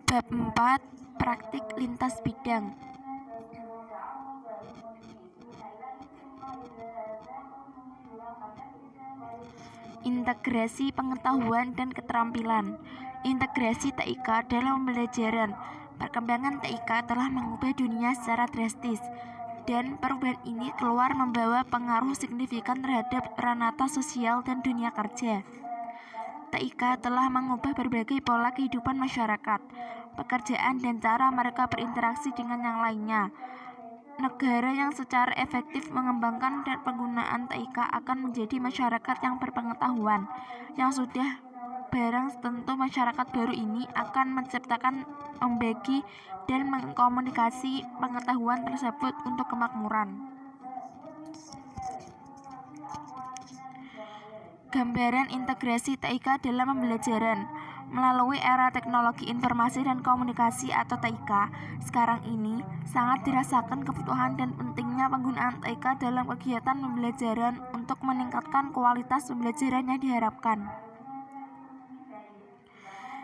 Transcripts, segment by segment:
Bab 4. Praktik lintas bidang. Integrasi pengetahuan dan keterampilan. Integrasi TIK dalam pembelajaran. Perkembangan TIK telah mengubah dunia secara drastis, dan perubahan ini keluar membawa pengaruh signifikan terhadap ranata sosial dan dunia kerja. TIK telah mengubah berbagai pola kehidupan masyarakat, pekerjaan, dan cara mereka berinteraksi dengan yang lainnya. Negara yang secara efektif mengembangkan dan penggunaan TIK akan menjadi masyarakat yang berpengetahuan, yang sudah barang tentu masyarakat baru ini akan menciptakan, membagi, dan mengkomunikasi pengetahuan tersebut untuk kemakmuran. Gambaran integrasi TIK dalam pembelajaran. Melalui era teknologi informasi dan komunikasi atau TIK, sekarang ini sangat dirasakan kebutuhan dan pentingnya penggunaan TIK dalam kegiatan pembelajaran untuk meningkatkan kualitas pembelajaran yang diharapkan.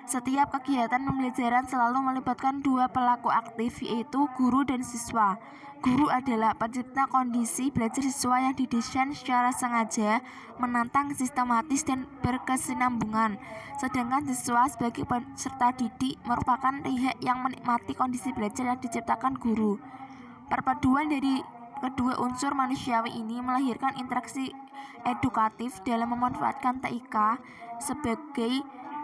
Setiap kegiatan pembelajaran selalu melibatkan dua pelaku aktif, yaitu guru dan siswa. Guru adalah pencipta kondisi belajar siswa yang didesain secara sengaja, menantang, sistematis, dan berkesinambungan. Sedangkan siswa sebagai peserta didik merupakan pihak yang menikmati kondisi belajar yang diciptakan guru. Perpaduan dari kedua unsur manusiawi ini melahirkan interaksi edukatif dalam memanfaatkan TIK sebagai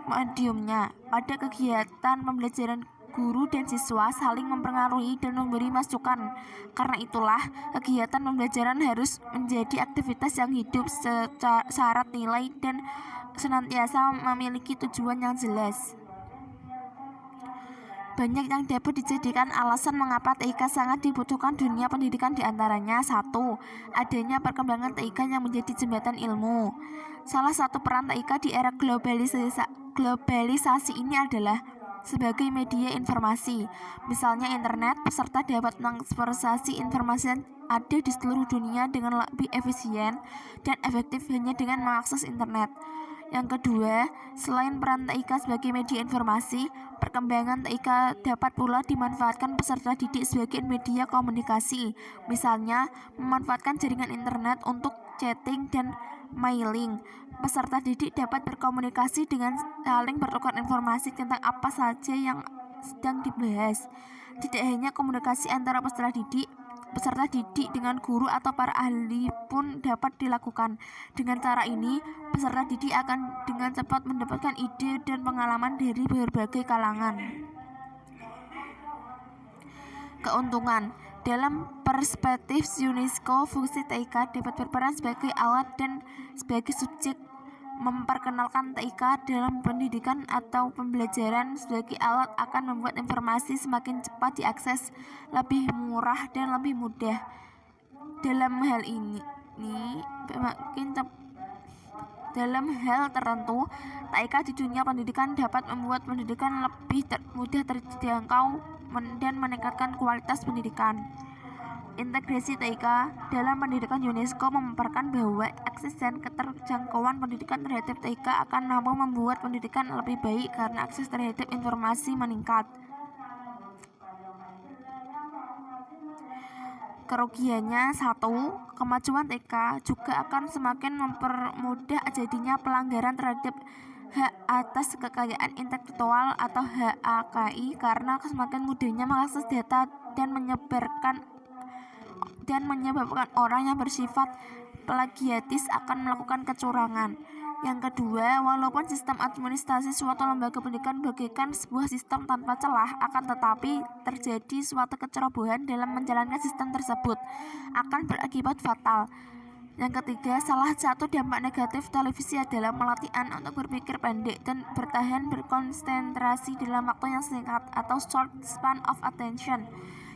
mediumnya. Pada kegiatan pembelajaran, guru dan siswa saling mempengaruhi dan memberi masukan. Karena itulah, kegiatan pembelajaran harus menjadi aktivitas yang hidup syarat nilai dan senantiasa memiliki tujuan yang jelas. Banyak yang dapat dijadikan alasan mengapa TIK sangat dibutuhkan dunia pendidikan, diantaranya 1. Adanya perkembangan TIK yang menjadi jembatan ilmu. Salah satu peran TIK di era globalisasi ini adalah sebagai media informasi. Misalnya internet, peserta dapat mengeksplorasi informasi yang ada di seluruh dunia dengan lebih efisien dan efektif hanya dengan mengakses internet. Yang kedua, selain peran TIK sebagai media informasi, perkembangan TIK dapat pula dimanfaatkan peserta didik sebagai media komunikasi. Misalnya, memanfaatkan jaringan internet untuk chatting dan mailing. Peserta didik dapat berkomunikasi dengan saling bertukar informasi tentang apa saja yang sedang dibahas. Tidak hanya komunikasi antara peserta didik dengan guru atau para ahli pun dapat dilakukan. Dengan cara ini, peserta didik akan dengan cepat mendapatkan ide dan pengalaman dari berbagai kalangan. Keuntungan. Dalam perspektif UNESCO, fungsi TIK dapat berperan sebagai alat dan sebagai subjek. Memperkenalkan TIK dalam pendidikan atau pembelajaran sebagai alat akan membuat informasi semakin cepat diakses, lebih murah, dan lebih mudah. Dalam hal tertentu, TIK di dunia pendidikan dapat membuat pendidikan lebih mudah terjangkau dan meningkatkan kualitas pendidikan. Integrasi TIK dalam pendidikan. UNESCO memaparkan bahwa akses dan keterjangkauan pendidikan terhadap TIK akan mampu membuat pendidikan lebih baik karena akses terhadap informasi meningkat. Kerugiannya 1. Kemajuan TIK juga akan semakin mempermudah jadinya pelanggaran terhadap hak atas kekayaan intelektual atau HAKI karena semakin mudahnya mengakses data dan menyebabkan orang yang bersifat plagiatis akan melakukan kecurangan. Yang kedua, walaupun sistem administrasi suatu lembaga pendidikan bagaikan sebuah sistem tanpa celah, akan tetapi terjadi suatu kecerobohan dalam menjalankan sistem tersebut akan berakibat fatal. Yang ketiga, salah satu dampak negatif televisi adalah melatih anak untuk berpikir pendek dan berkonsentrasi dalam waktu yang singkat atau short span of attention.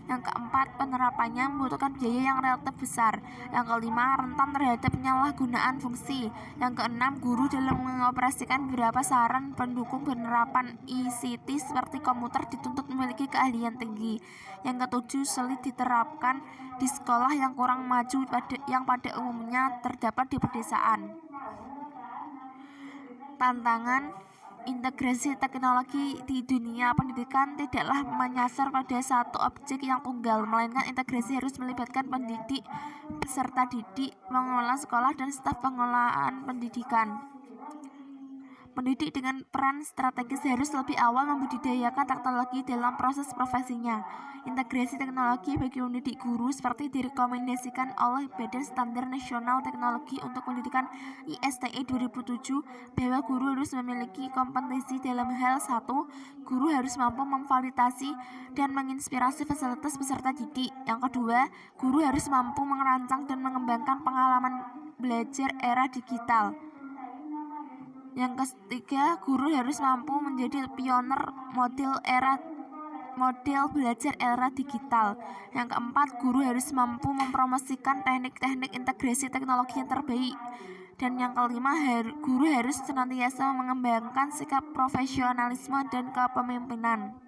Yang keempat, penerapannya membutuhkan biaya yang relatif besar. Yang kelima, rentan terhadap penyalahgunaan fungsi. Yang keenam, guru dalam mengoperasikan beberapa saran pendukung penerapan ICT seperti komputer dituntut memiliki keahlian tinggi. Yang ketujuh, sulit diterapkan di sekolah yang kurang maju yang pada umumnya terdapat di pedesaan. Tantangan Integrasi teknologi di dunia pendidikan tidaklah menyasar pada satu objek yang tunggal, melainkan integrasi harus melibatkan pendidik, peserta didik, pengelola sekolah, dan staf pengelolaan pendidikan. Pendidik dengan peran strategis harus lebih awal membudidayakan teknologi dalam proses profesinya. Integrasi teknologi bagi pendidik guru seperti direkomendasikan oleh Badan Standar Nasional Teknologi untuk Pendidikan ISTE 2007 bahwa guru harus memiliki kompetensi dalam hal 1. Guru harus mampu memfasilitasi dan menginspirasi fasilitas peserta didik. Yang kedua, guru harus mampu merancang dan mengembangkan pengalaman belajar era digital. Yang ketiga, guru harus mampu menjadi pioner model belajar era digital. Yang keempat, guru harus mampu mempromosikan teknik-teknik integrasi teknologi yang terbaik. Dan yang kelima, guru harus senantiasa mengembangkan sikap profesionalisme dan kepemimpinan.